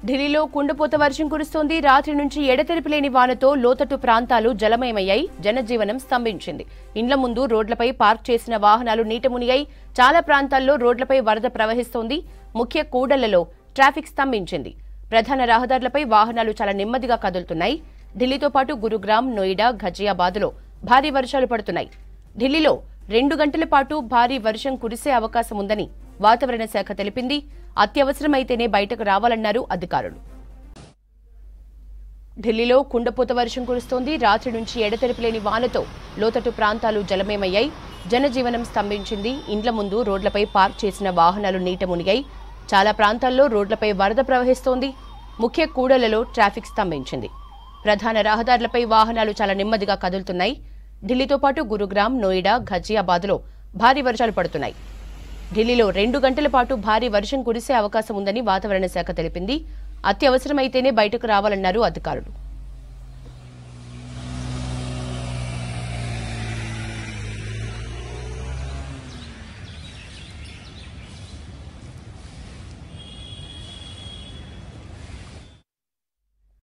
ఢిల్లీలో కుండపోత వర్షం కురుస్తోంది. రాత్రి నుంచి ఎడతెరిపి లేని వానతో లోతట్టు ప్రాంతాలు జలమయమయ్యాయి. జనజీవనం స్తంభించింది. ఇండ్ల ముందు రోడ్లపై పార్క్ చేసిన వాహనాలు నీట మునిగాయి. చాలా ప్రాంతాల్లో రోడ్లపై వరద ప్రవహిస్తోంది. ముఖ్య కూడళ్లలో ట్రాఫిక్ స్తంభించింది. ప్రధాన రహదారులపై వాహనాలు చాలా నెమ్మదిగా కదులుతున్నాయి. ఢిల్లీతో పాటు గురుగ్రామ్, నోయిడా, ఘజియాబాద్లో భారీ వర్షాలు పడుతున్నాయి. ఢిల్లీలో 2 గంటల పాటు భారీ వర్షం కురిసే అవకాశం ఉందని వాతావరణ శాఖ తెలిపింది. అత్యవసరమైతేనే బయటకు రావాలన్నారు అధికారులు. ఢిల్లీలో కుండపోత వర్షం కురుస్తోంది. రాత్రి నుంచి ఎడతెరిపి లేని వానతో లోతట్టు ప్రాంతాలు జలమయమయ్యాయి. జనజీవనం స్తంభించింది. ఇండ్ల ముందు రోడ్లపై పార్క్ చేసిన వాహనాలు నీట మునిగాయి. చాలా ప్రాంతాల్లో రోడ్లపై వరద ప్రవహిస్తోంది. ముఖ్య కూడళ్లలో ట్రాఫిక్ స్తంభించింది. ప్రధాన రహదారులపై వాహనాలు చాలా నెమ్మదిగా కదులుతున్నాయి. ఢిల్లీతో పాటు గురుగ్రామ్, నోయిడా, ఘజియాబాద్లో భారీ వర్షాలు పడుతున్నాయి. ఢిల్లీలో 2 గంటల పాటు భారీ వర్షం కురిసే అవకాశం ఉందని వాతావరణ శాఖ తెలిపింది. అత్యవసరమైతేనే బయటకు రావాలన్నారు అధికారులు.